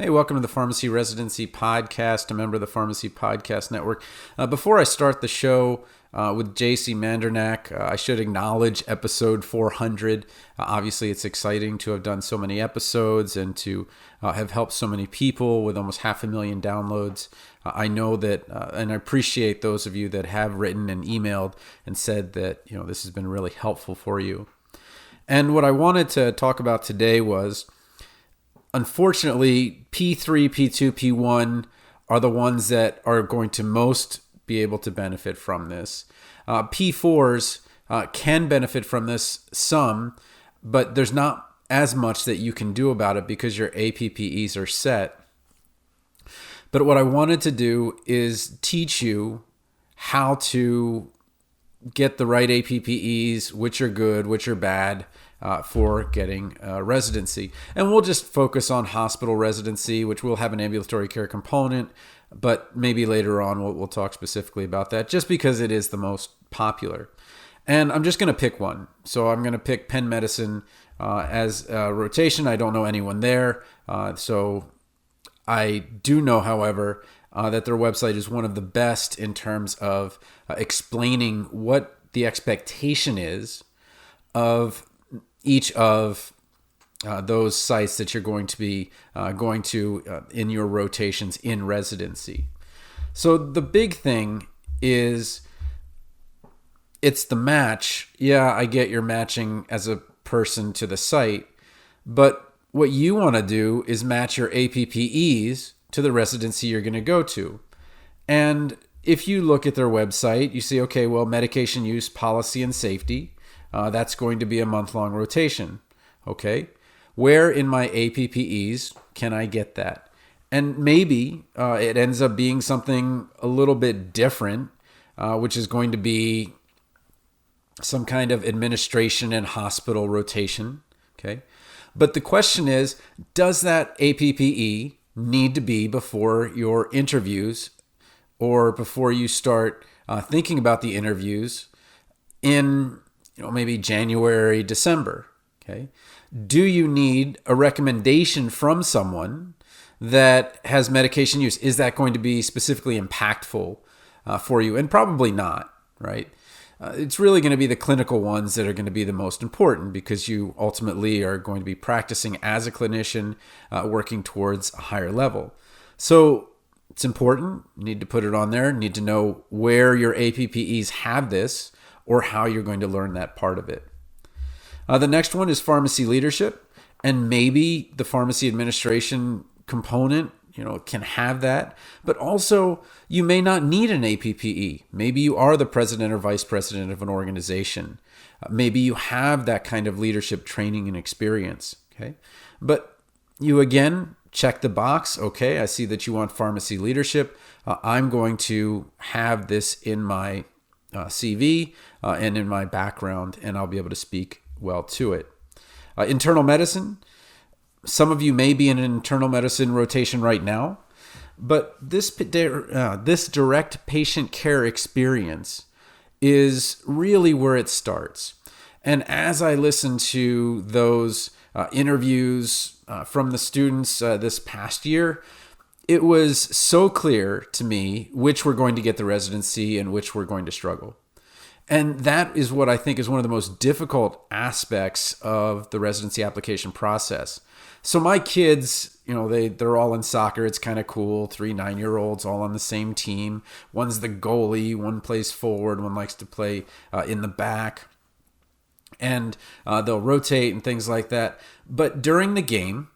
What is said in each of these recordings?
Hey, welcome to the Pharmacy Residency Podcast, a member of the Pharmacy Podcast Network. Before I start the show with JC Mandernack, I should acknowledge episode 400. Obviously, it's exciting to have done so many episodes and to have helped so many people with almost 500,000 downloads. I know that, and I appreciate those of you that have written and emailed and said that this has been really helpful for you. And what I wanted to talk about today was, unfortunately, P3, P2, P1 are the ones that are going to most be able to benefit from this. P4s can benefit from this some, but there's not as much that you can do about it because your APPEs are set. But what I wanted to do is teach you how to get the right APPEs, which are good, which are bad, for getting residency. And we'll just focus on hospital residency, which will have an ambulatory care component, but maybe later on we'll talk specifically about that just because it is the most popular. And I'm just going to pick one. So I'm going to pick Penn Medicine as a rotation. I don't know anyone there. So I do know, however, that their website is one of the best in terms of explaining what the expectation is of each of those sites that you're going to be going to in your rotations in residency. So the big thing is it's the match. Yeah, I get you're matching as a person to the site, but what you want to do is match your APPEs to the residency you're going to go to. And if you look at their website, you see, okay, well, medication use policy and safety, that's going to be a month-long rotation. Okay, where in my APPEs can I get that? And maybe it ends up being something a little bit different, which is going to be some kind of administration and hospital rotation. Okay, but the question is, does that APPE need to be before your interviews or before you start thinking about the interviews in maybe January, December? Okay. Do you need a recommendation from someone that has medication use? Is that going to be specifically impactful for you? And probably not, right? It's really going to be the clinical ones that are going to be the most important because you ultimately are going to be practicing as a clinician, working towards a higher level. So it's important. You need to put it on there. You need to know where your APPEs have this or how you're going to learn that part of it. The next one is pharmacy leadership, and maybe the pharmacy administration component can have that, but also you may not need an APPE. Maybe you are the president or vice president of an organization. Maybe you have that kind of leadership training and experience. Okay, but you again check the box. Okay, I see that you want pharmacy leadership. I'm going to have this in my CV and in my background, and I'll be able to speak well to it. Internal medicine. Some of you may be in an internal medicine rotation right now, but this direct patient care experience is really where it starts. And as I listen to those interviews from the students this past year, it was so clear to me which were going to get the residency and which were going to struggle. And that is what I think is one of the most difficult aspects of the residency application process. So my kids, they're all in soccer. It's kind of cool. 3 9-year-olds all on the same team. One's the goalie. One plays forward. One likes to play in the back. And they'll rotate and things like that. But during the game,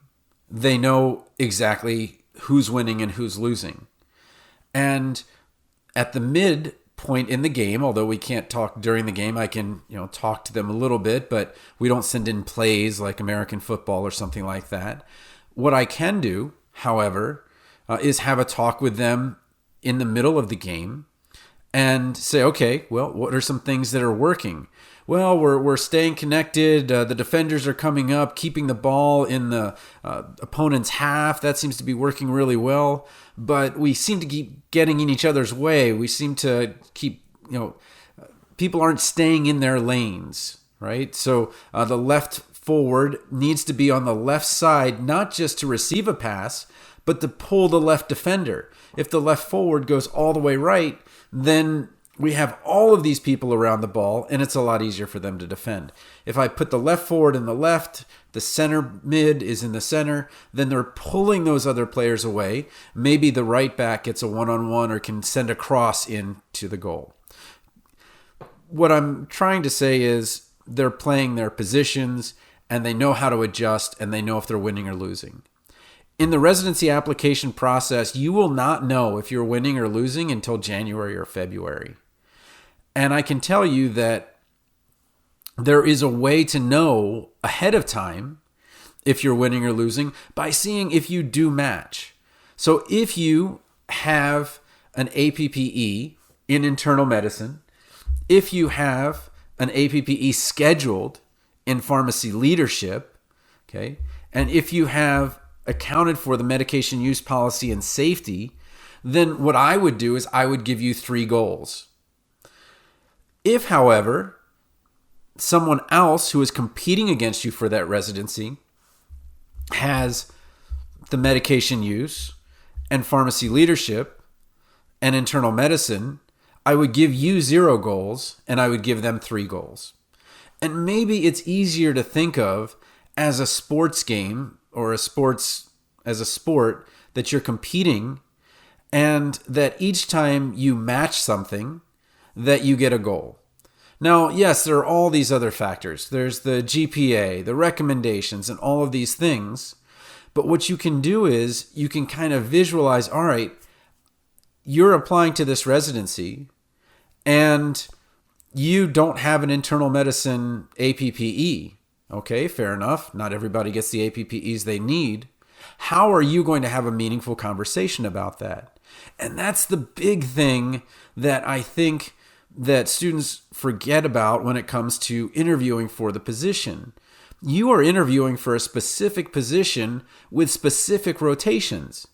they know exactly who's winning and who's losing. And at the mid point in the game, although we can't talk during the game, I can talk to them a little bit, but we don't send in plays like American football or something like that. What I can do, however, is have a talk with them in the middle of the game and say, okay, well, what are some things that are working? Well, we're staying connected. The defenders are coming up, keeping the ball in the opponent's half. That seems to be working really well. But we seem to keep getting in each other's way. We seem to keep, people aren't staying in their lanes, right? So the left forward needs to be on the left side, not just to receive a pass, but to pull the left defender. If the left forward goes all the way right, then we have all of these people around the ball, and it's a lot easier for them to defend. If I put the left forward in the left, the center mid is in the center, then they're pulling those other players away. Maybe the right back gets a one-on-one or can send a cross into the goal. What I'm trying to say is they're playing their positions, and they know how to adjust, and they know if they're winning or losing. In the residency application process, you will not know if you're winning or losing until January or February. And I can tell you that there is a way to know ahead of time if you're winning or losing by seeing if you do match. So if you have an APPE in internal medicine, if you have an APPE scheduled in pharmacy leadership, okay, and if you have accounted for the medication use policy and safety, then what I would do is I would give you 3 goals. If, however, someone else who is competing against you for that residency has the medication use and pharmacy leadership and internal medicine, I would give you 0 goals and I would give them 3 goals. And maybe it's easier to think of as a sports game or as a sport that you're competing, and that each time you match something, that you get a goal. Now, yes, there are all these other factors. There's the GPA, the recommendations, and all of these things. But what you can do is you can kind of visualize, all right, you're applying to this residency and you don't have an internal medicine APPE. Okay, fair enough. Not everybody gets the APPEs they need. How are you going to have a meaningful conversation about that? And that's the big thing that I think that students forget about when it comes to interviewing for the position. You are interviewing for a specific position with specific rotations.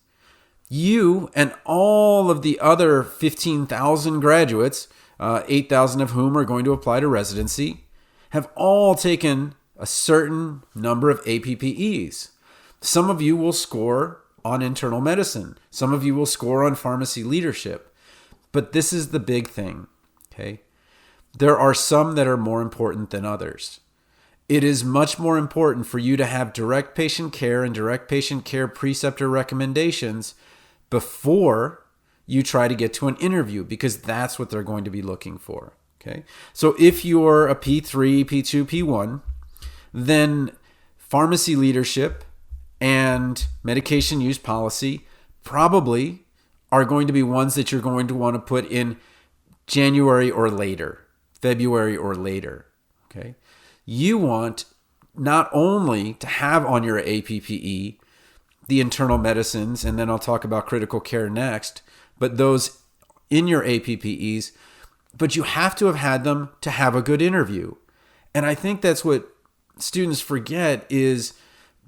You and all of the other 15,000 graduates, 8,000 of whom are going to apply to residency, have all taken a certain number of APPEs. Some of you will score on internal medicine. Some of you will score on pharmacy leadership. But this is the big thing, okay? There are some that are more important than others. It is much more important for you to have direct patient care and direct patient care preceptor recommendations before you try to get to an interview, because that's what they're going to be looking for, okay? So if you're a P3, P2, P1, then pharmacy leadership and medication use policy probably are going to be ones that you're going to want to put in January or later, February or later, okay? You want not only to have on your APPE the internal medicines, and then I'll talk about critical care next, but those in your APPEs, but you have to have had them to have a good interview. And I think that's what students forget is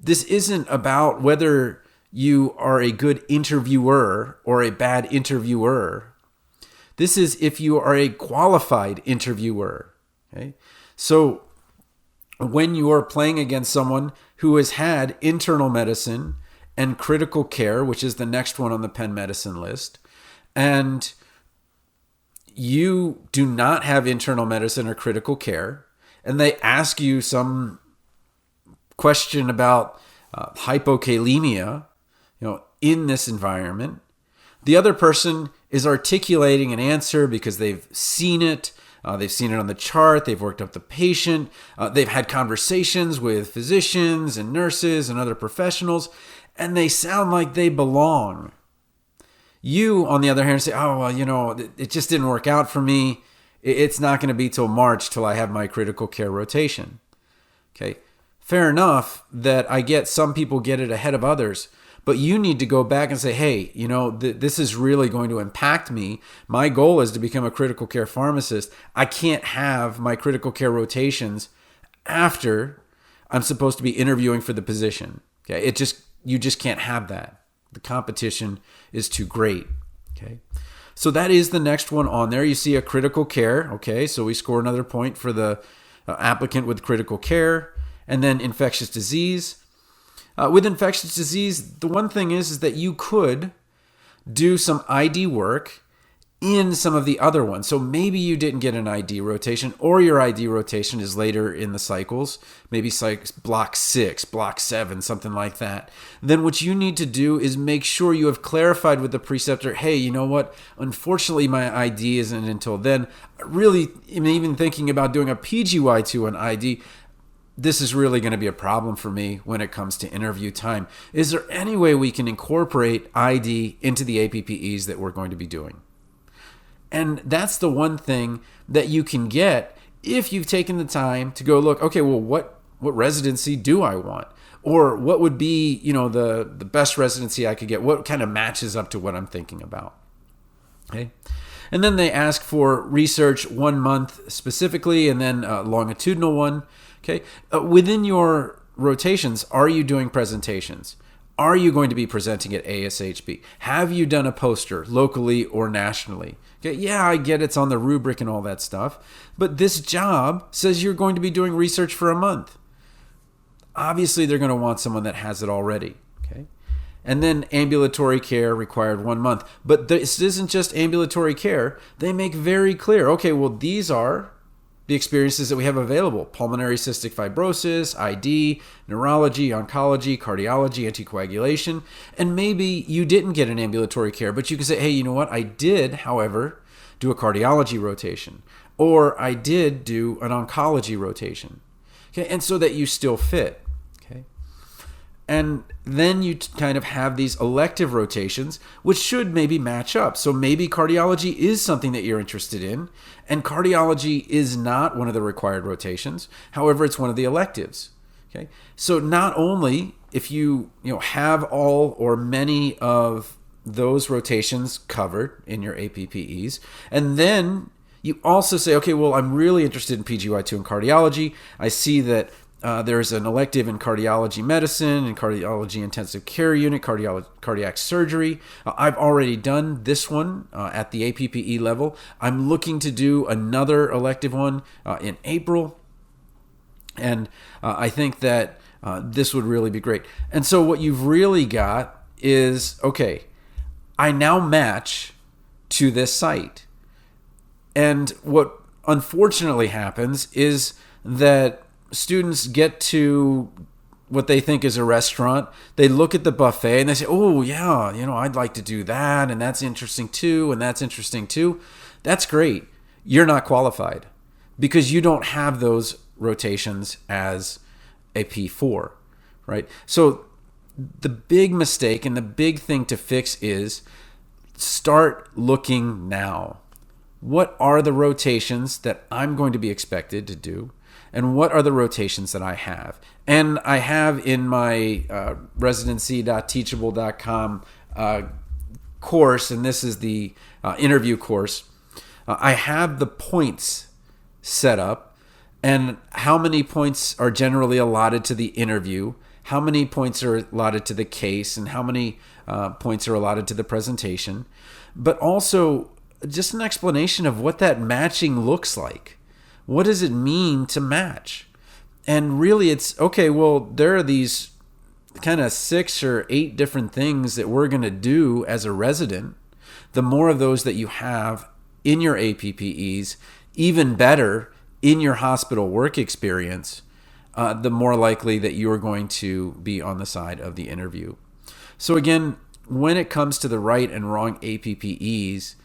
this isn't about whether you are a good interviewer or a bad interviewer. This is if you are a qualified interviewer. Okay? So when you are playing against someone who has had internal medicine and critical care, which is the next one on the Penn Medicine list, and you do not have internal medicine or critical care, and they ask you some question about hypokalemia, in this environment, the other person is articulating an answer because they've seen it. They've seen it on the chart. They've worked up the patient. They've had conversations with physicians and nurses and other professionals, and they sound like they belong. You, on the other hand, say, oh, well, it just didn't work out for me. It's not going to be till March till I have my critical care rotation. Okay, fair enough that I get some people get it ahead of others, but you need to go back and say, hey, this is really going to impact me. My goal is to become a critical care pharmacist. I can't have my critical care rotations after I'm supposed to be interviewing for the position. Okay, you just can't have that. The competition is too great. Okay, so that is the next one on there. You see a critical care. Okay, so we score another point for the applicant with critical care, and then infectious disease. With infectious disease, the one thing is that you could do some ID work in some of the other ones. So maybe you didn't get an ID rotation, or your ID rotation is later in the cycles, maybe block 6, block 7, something like that. Then what you need to do is make sure you have clarified with the preceptor, hey, you know what? Unfortunately, my ID isn't until then. Really, even thinking about doing a PGY to an ID, this is really going to be a problem for me when it comes to interview time. Is there any way we can incorporate ID into the APPEs that we're going to be doing? And that's the one thing that you can get if you've taken the time to go look, okay, well, what residency do I want? Or what would be, the best residency I could get? What kind of matches up to what I'm thinking about? Okay. And then they ask for research 1 month specifically, and then a longitudinal one. Okay. Within your rotations, are you doing presentations? Are you going to be presenting at ASHP? Have you done a poster locally or nationally? Okay, yeah, I get it's on the rubric and all that stuff, but this job says you're going to be doing research for a month. Obviously, they're going to want someone that has it already. Okay, and then ambulatory care required 1 month. But this isn't just ambulatory care. They make very clear, okay, well, these are the experiences that we have available: pulmonary cystic fibrosis, ID, neurology, oncology, cardiology, anticoagulation. And maybe you didn't get an ambulatory care, but you can say, hey, you know what? I did, however, do a cardiology rotation, or I did do an oncology rotation. Okay, and so that you still fit. Okay. And then you kind of have these elective rotations, which should maybe match up. So maybe cardiology is something that you're interested in, and cardiology is not one of the required rotations. However, it's one of the electives. Okay. So not only if you have all or many of those rotations covered in your APPEs, and then you also say, okay, well, I'm really interested in PGY2 and cardiology. I see that there's an elective in cardiology medicine and cardiology intensive care unit, cardiac surgery. I've already done this one at the APPE level. I'm looking to do another elective one in April. And I think that this would really be great. And so what you've really got is, okay, I now match to this site. And what unfortunately happens is that students get to what they think is a restaurant. They look at the buffet and they say, oh, yeah, I'd like to do that. And that's interesting too. And that's interesting too. That's great. You're not qualified because you don't have those rotations as a P4, right? So the big mistake and the big thing to fix is start looking now. What are the rotations that I'm going to be expected to do? And what are the rotations that I have? And I have in my residency.teachable.com course, and this is the interview course, I have the points set up and how many points are generally allotted to the interview, how many points are allotted to the case, and how many points are allotted to the presentation, but also just an explanation of what that matching looks like. What does it mean to match? And really it's, okay, well, there are these kind of 6 or 8 different things that we're going to do as a resident. The more of those that you have in your APPEs, even better in your hospital work experience, the more likely that you are going to be on the side of the interview. So again, when it comes to the right and wrong APPEs,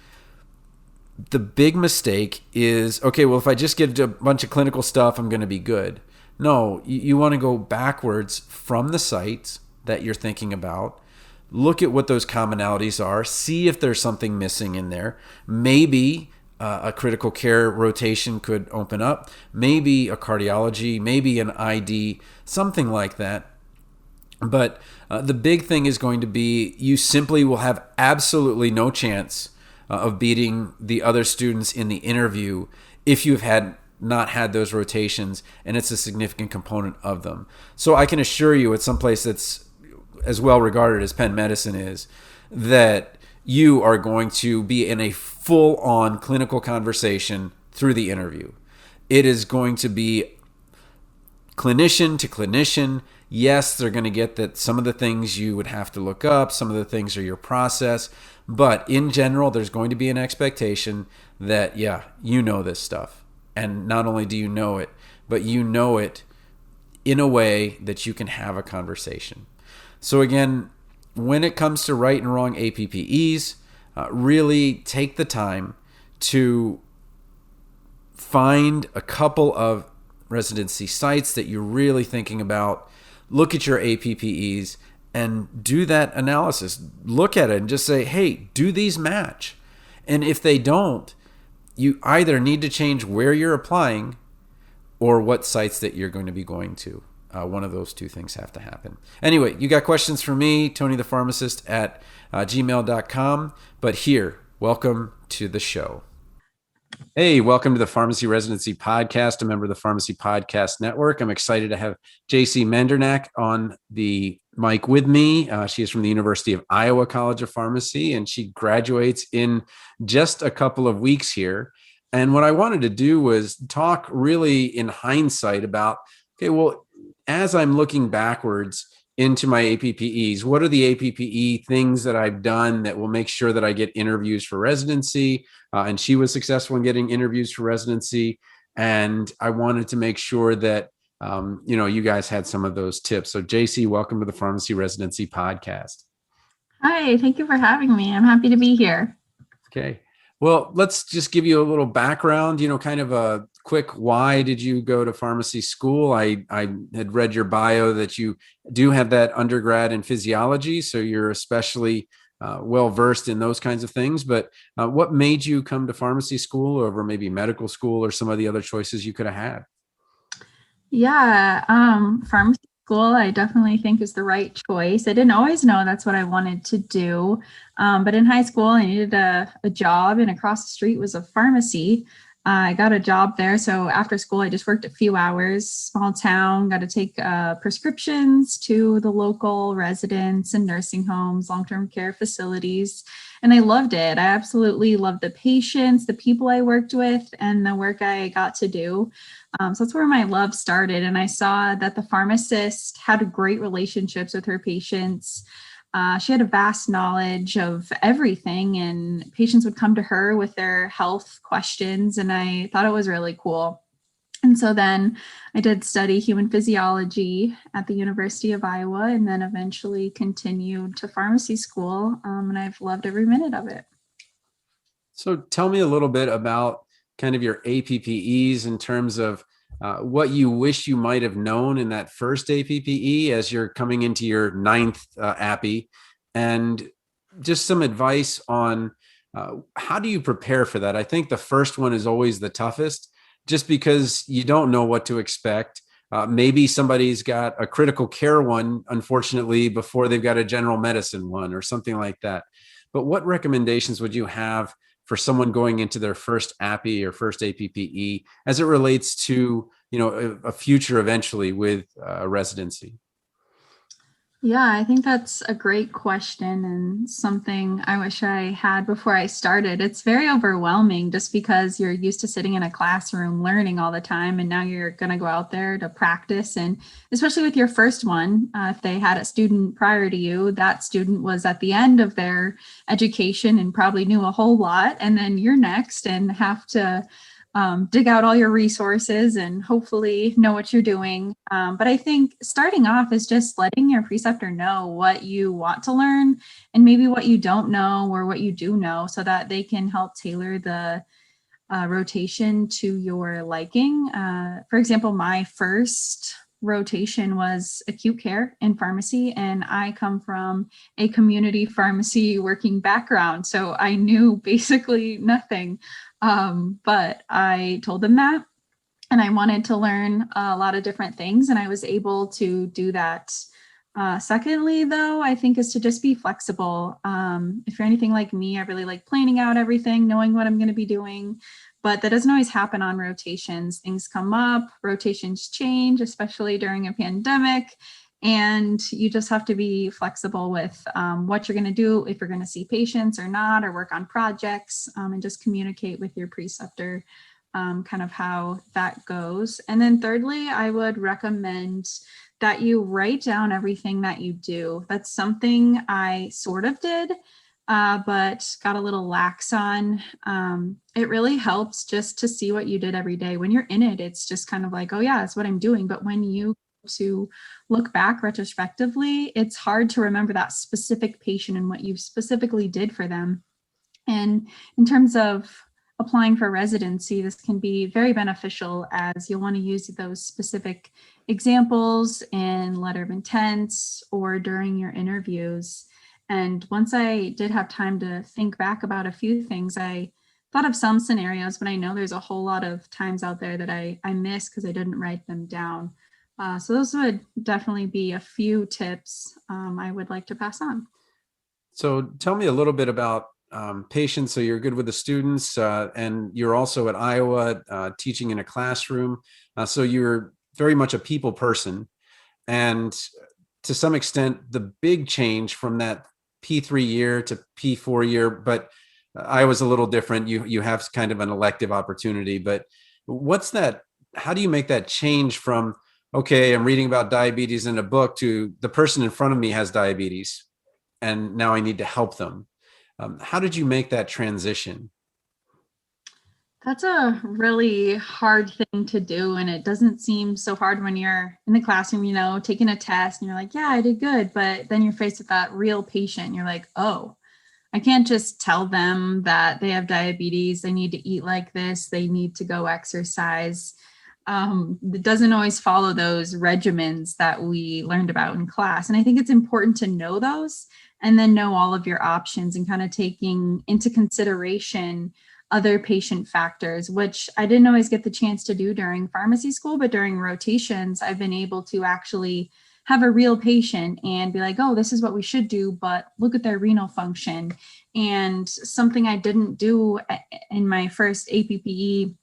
the big mistake is, okay, well, if I just get a bunch of clinical stuff, I'm going to be good. No, you want to go backwards from the sites that you're thinking about. Look at what those commonalities are. See if there's something missing in there. Maybe a critical care rotation could open up. Maybe a cardiology, maybe an ID, something like that. But the big thing is going to be you simply will have absolutely no chance of beating the other students in the interview if you've not had those rotations and it's a significant component of them. So I can assure you at some place that's as well regarded as Penn Medicine is, that you are going to be in a full-on clinical conversation through the interview. It is going to be clinician to clinician, yes, they're going to get that some of the things you would have to look up, some of the things are your process. But in general, there's going to be an expectation that, yeah, you know this stuff. And not only do you know it, but you know it in a way that you can have a conversation. So again, when it comes to right and wrong APPEs, really take the time to find a couple of residency sites that you're really thinking about. Look at your APPEs and do that analysis. Look at it and just say, hey, do these match? And if they don't, you either need to change where you're applying or what sites that you're going to be going to. One of those two things have to happen. Anyway, you got questions for me, Tony the Pharmacist at gmail.com. But here, welcome to the show. Hey, welcome to the Pharmacy Residency Podcast, a member of the Pharmacy Podcast Network. I'm excited to have JC Mendernack on the mic with me. She is from the University of Iowa College of Pharmacy, and she graduates in just a couple of weeks here. And what I wanted to do was talk really in hindsight about, okay, well, as I'm looking backwards into my APPEs, what are the APPE things that I've done that will make sure that I get interviews for residency? And she was successful in getting interviews for residency. And I wanted to make sure that, you guys had some of those tips. So JC, welcome to the Pharmacy Residency Podcast. Hi, thank you for having me. I'm happy to be here. Okay. Well, let's just give you a little background, kind of a quick, why did you go to pharmacy school? I had read your bio that you do have that undergrad in physiology, so you're especially well-versed in those kinds of things. But what made you come to pharmacy school over maybe medical school or some of the other choices you could have had? Yeah, pharmacy school, I definitely think is the right choice. I didn't always know that's what I wanted to do. But in high school, I needed a job, and across the street was a pharmacy. I got a job there. So after school, I just worked a few hours, small town, got to take prescriptions to the local residents and nursing homes, long-term care facilities. And I loved it. I absolutely loved the patients, the people I worked with, and the work I got to do. So that's where my love started. And I saw that the pharmacist had great relationships with her patients. She had a vast knowledge of everything, and patients would come to her with their health questions. And I thought it was really cool. And so then I did study human physiology at the University of Iowa, and then eventually continued to pharmacy school. And I've loved every minute of it. So tell me a little bit about kind of your APPEs in terms of what you wish you might have known in that first APPE as you're coming into your ninth APPE, and just some advice on how do you prepare for that? I think the first one is always the toughest, just because you don't know what to expect. Maybe somebody's got a critical care one, unfortunately, before they've got a general medicine one or something like that. But what recommendations would you have for someone going into their first APPE or first APPE as it relates to, a future eventually with residency? Yeah, I think that's a great question and something I wish I had before I started. It's very overwhelming just because you're used to sitting in a classroom learning all the time, and now you're going to go out there to practice. And especially with your first one, if they had a student prior to you, that student was at the end of their education and probably knew a whole lot. And then you're next and have to dig out all your resources and hopefully know what you're doing. But I think starting off is just letting your preceptor know what you want to learn and maybe what you don't know or what you do know, so that they can help tailor the rotation to your liking. For example, my first rotation was acute care in pharmacy, and I come from a community pharmacy working background, so I knew basically nothing. But I told them that, and I wanted to learn a lot of different things, and I was able to do that. Secondly, though, I think is to just be flexible. If you're anything like me, I really like planning out everything, knowing what I'm going to be doing, but that doesn't always happen on rotations. Things come up, rotations change, especially during a pandemic. And you just have to be flexible with what you're going to do, if you're going to see patients or not, or work on projects, and just communicate with your preceptor kind of how that goes. And then thirdly, I would recommend that you write down everything that you do. That's something I sort of did, but got a little lax on. It really helps just to see what you did every day. When you're in it, it's just kind of like, oh yeah, that's what I'm doing. But when you to look back retrospectively, it's hard to remember that specific patient and what you specifically did for them. And in terms of applying for residency, this can be very beneficial as you'll want to use those specific examples in letter of intents or during your interviews. And once I did have time to think back about a few things, I thought of some scenarios, but I know there's a whole lot of times out there that I missed because I didn't write them down. So those would definitely be a few tips I would like to pass on. So tell me a little bit about patients. So you're good with the students, and you're also at Iowa teaching in a classroom. So you're very much a people person. And to some extent, the big change from that P3 year to P4 year, but Iowa's a little different. You have kind of an elective opportunity, but what's that? How do you make that change from, okay, I'm reading about diabetes in a book to the person in front of me has diabetes and now I need to help them? How did you make that transition? That's a really hard thing to do. And it doesn't seem so hard when you're in the classroom, taking a test and you're like, yeah, I did good. But then you're faced with that real patient. And you're like, oh, I can't just tell them that they have diabetes. They need to eat like this. They need to go exercise. It doesn't always follow those regimens that we learned about in class. And I think it's important to know those and then know all of your options and kind of taking into consideration other patient factors, which I didn't always get the chance to do during pharmacy school, but during rotations, I've been able to actually have a real patient and be like, oh, this is what we should do, but look at their renal function. And something I didn't do in my first APPE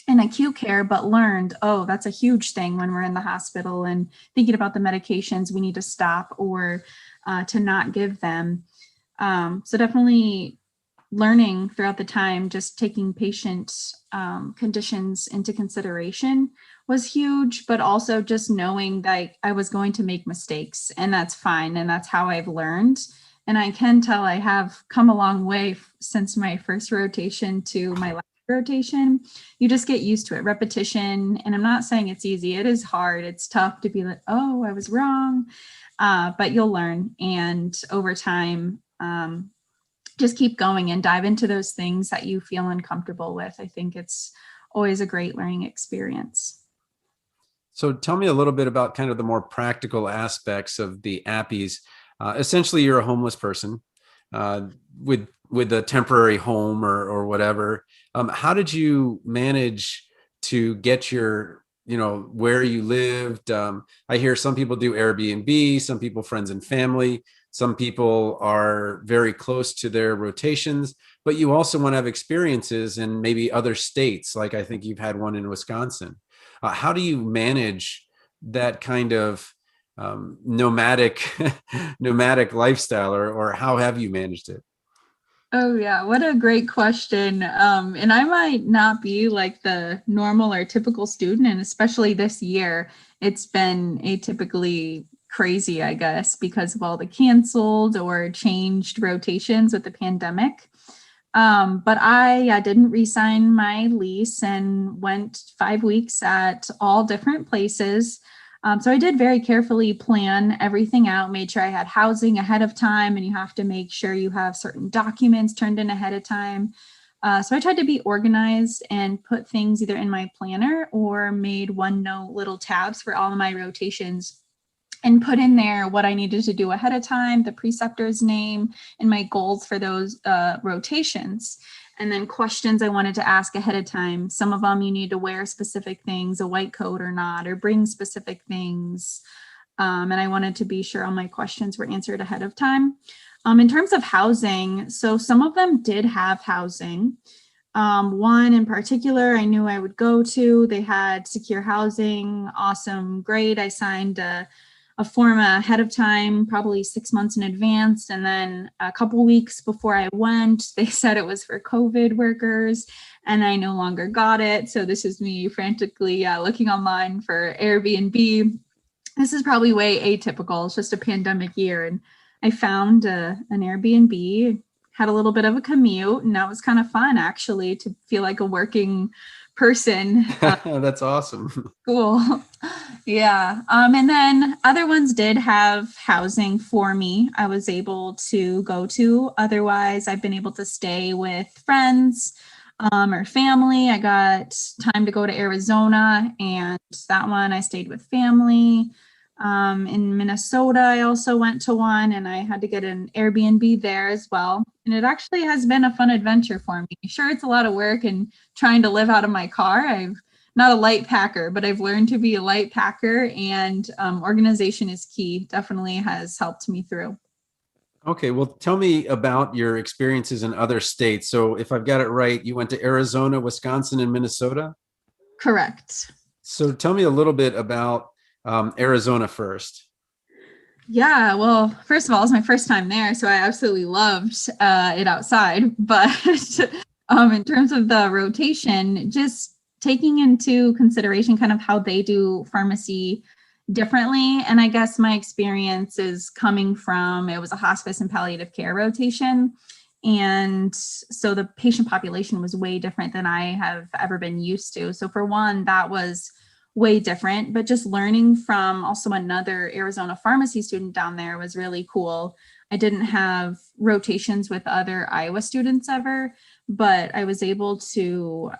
in acute care, but learned, oh, that's a huge thing when we're in the hospital and thinking about the medications we need to stop or to not give them. So definitely learning throughout the time, just taking patient conditions into consideration was huge, but also just knowing that I was going to make mistakes and that's fine. And that's how I've learned. And I can tell I have come a long way since my first rotation to my last rotation. You just get used to it, repetition. And I'm not saying it's easy. It is hard. It's tough to be like, oh, I was wrong. But you'll learn. And over time, just keep going and dive into those things that you feel uncomfortable with. I think it's always a great learning experience. So tell me a little bit about kind of the more practical aspects of the APPEs. Essentially, you're a homeless person with a temporary home or whatever. How did you manage to get your, where you lived? I hear some people do Airbnb, some people friends and family. Some people are very close to their rotations, but you also want to have experiences in maybe other states. Like I think you've had one in Wisconsin. How do you manage that kind of nomadic nomadic lifestyle, or how have you managed it? Oh yeah, what a great question. And I might not be like the normal or typical student, and especially this year, it's been atypically crazy, I guess, because of all the canceled or changed rotations with the pandemic. But I didn't re-sign my lease and went 5 weeks at all different places. So I did very carefully plan everything out, made sure I had housing ahead of time, and you have to make sure you have certain documents turned in ahead of time. So I tried to be organized and put things either in my planner or made OneNote little tabs for all of my rotations and put in there what I needed to do ahead of time, the preceptor's name, and my goals for those rotations. And then questions I wanted to ask ahead of time. Some of them you need to wear specific things, a white coat or not, or bring specific things. And I wanted to be sure all my questions were answered ahead of time. In terms of housing, so some of them did have housing. One in particular I knew I would go to. They had secure housing, awesome, great. I signed a a form ahead of time, probably 6 months in advance. And then a couple weeks before I went, they said it was for COVID workers, and I no longer got it. So this is me frantically looking online for Airbnb. This is probably way atypical. It's just a pandemic year. And I found an Airbnb, had a little bit of a commute, and that was kind of fun, actually, to feel like a working person. That's awesome. Cool. Yeah. And then other ones did have housing for me. I was able to go to. Otherwise, I've been able to stay with friends or family. I got time to go to Arizona, and that one I stayed with family. In Minnesota, I also went to one, and I had to get an Airbnb there as well. And it actually has been a fun adventure for me. Sure, it's a lot of work and trying to live out of my car. I've not a light packer, but I've learned to be a light packer, and organization is key. Definitely has helped me through. Okay, well, tell me about your experiences in other states. So if I've got it right, you went to Arizona, Wisconsin, and Minnesota. Correct. So tell me a little bit about Arizona first. Yeah, well, first of all, it's my first time there, so I absolutely loved it outside. But in terms of the rotation, just taking into consideration kind of how they do pharmacy differently. And I guess my experience is coming from, it was a hospice and palliative care rotation. And so the patient population was way different than I have ever been used to. So for one, that was way different, but just learning from also another Arizona pharmacy student down there was really cool. I didn't have rotations with other Iowa students ever, but I was able to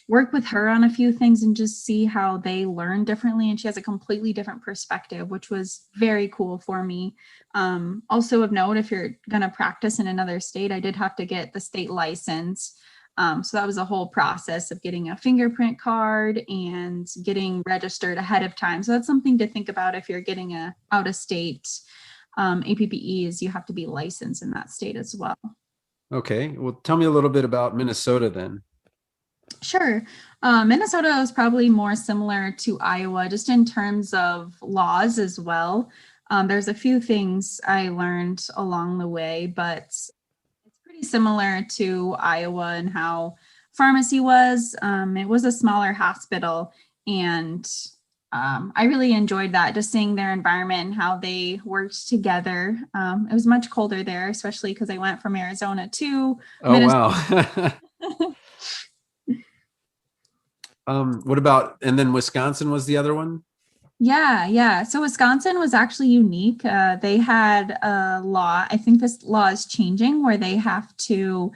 work with her on a few things and just see how they learn differently. And she has a completely different perspective, which was very cool for me. Also of note, if you're going to practice in another state, I did have to get the state license. So that was a whole process of getting a fingerprint card and getting registered ahead of time. So that's something to think about if you're getting a out of state APPE, is you have to be licensed in that state as well. Okay, well, tell me a little bit about Minnesota then. Sure. Minnesota is probably more similar to Iowa, just in terms of laws as well. There's a few things I learned along the way, but it's pretty similar to Iowa and how pharmacy was. It was a smaller hospital, and I really enjoyed that, just seeing their environment and how they worked together. It was much colder there, especially because I went from Arizona to Minnesota. Wow. What about, and then Wisconsin was the other one? Yeah. So Wisconsin was actually unique. They had a law, I think this law is changing, where they have to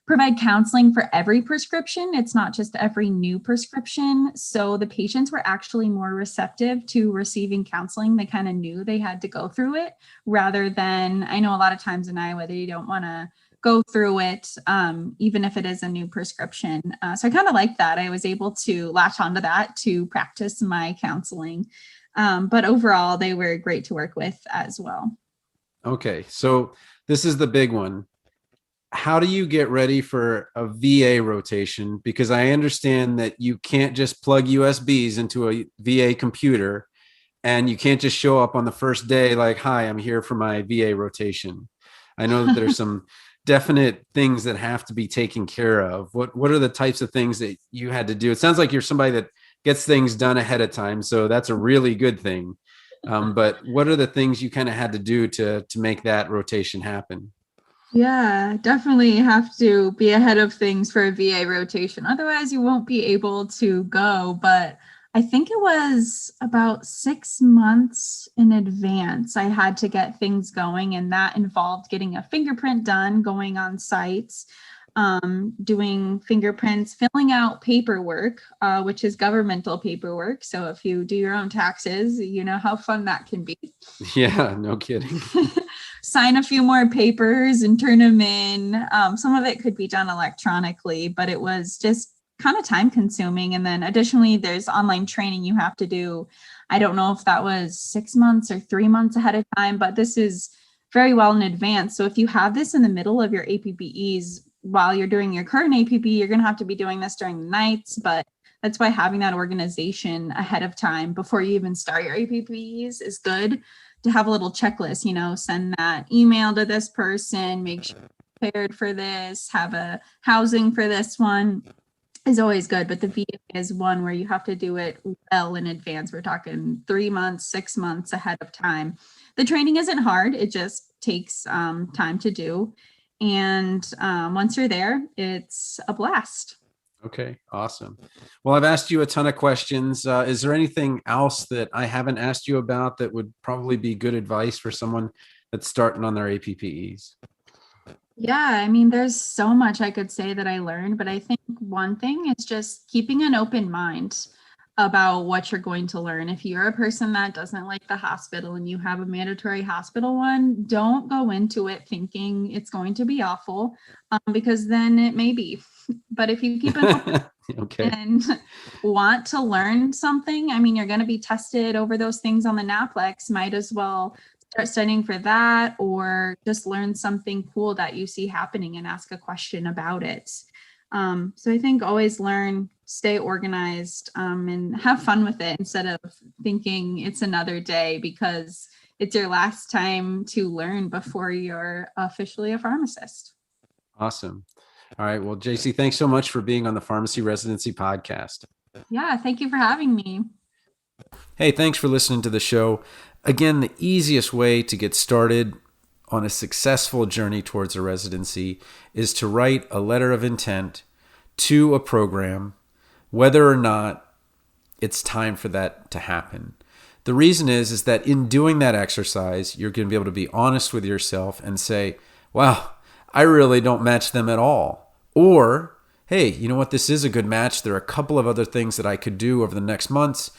provide counseling for every prescription. It's not just every new prescription. So the patients were actually more receptive to receiving counseling. They kind of knew they had to go through it, rather than, I know a lot of times in Iowa, they don't want to go through it, even if it is a new prescription. So I kind of like that. I was able to latch onto that to practice my counseling. But overall, they were great to work with as well. Okay, so this is the big one. How do you get ready for a VA rotation? Because I understand that you can't just plug USBs into a VA computer, and you can't just show up on the first day like, hi, I'm here for my VA rotation. I know that there's some definite things that have to be taken care of. What are the types of things that you had to do? It sounds like you're somebody that gets things done ahead of time, so that's a really good thing. But what are the things you kind of had to do to make that rotation happen? Yeah, definitely have to be ahead of things for a VA rotation. Otherwise, you won't be able to go. But I think it was about 6 months in advance I had to get things going, and that involved getting a fingerprint done, going on sites, doing fingerprints, filling out paperwork, which is governmental paperwork. So if you do your own taxes, you know how fun that can be. Yeah, no kidding. Sign a few more papers and turn them in. Some of it could be done electronically, but it was just kind of time consuming. And then additionally, there's online training you have to do. I don't know if that was 6 months or 3 months ahead of time, but this is very well in advance. So if you have this in the middle of your APPEs while you're doing your current APPE, you're going to have to be doing this during the nights, but That's why having that organization ahead of time before you even start your APPEs is good, to have a little checklist, send that email to this person, make sure you're prepared for this, have a housing for this one is always good. But the VA is one where you have to do it well in advance. We're talking 3 months, 6 months ahead of time. The training isn't hard. It just takes time to do. And once you're there, it's a blast. Okay, awesome. Well, I've asked you a ton of questions. Is there anything else that I haven't asked you about that would probably be good advice for someone that's starting on their APPEs? Yeah, I mean, there's so much I could say that I learned, but I think one thing is just keeping an open mind about what you're going to learn. If you're a person that doesn't like the hospital and you have a mandatory hospital one, don't go into it thinking it's going to be awful, because then it may be. But if you keep an open Okay. and want to learn something, I mean, you're going to be tested over those things on the NAPLEX. Might as well start studying for that, or just learn something cool that you see happening and ask a question about it. So I think always learn, stay organized, and have fun with it instead of thinking it's another day, because it's your last time to learn before you're officially a pharmacist. Awesome. All right. Well, JC, thanks so much for being on the Pharmacy Residency podcast. Yeah, thank you for having me. Hey, thanks for listening to the show. Again, the easiest way to get started on a successful journey towards a residency is to write a letter of intent to a program, whether or not it's time for that to happen. The reason is that in doing that exercise, you're going to be able to be honest with yourself and say, wow, I really don't match them at all. Or, hey, you know what? This is a good match. There are a couple of other things that I could do over the next months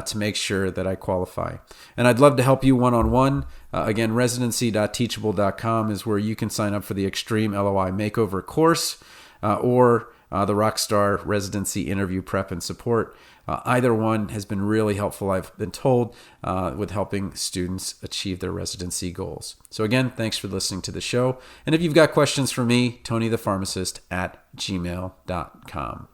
to make sure that I qualify. And I'd love to help you one-on-one. Again, residency.teachable.com is where you can sign up for the Extreme LOI Makeover course or the Rockstar Residency Interview Prep and Support. Either one has been really helpful, I've been told, with helping students achieve their residency goals. So again, thanks for listening to the show. And if you've got questions for me, TonyThePharmacist at gmail.com.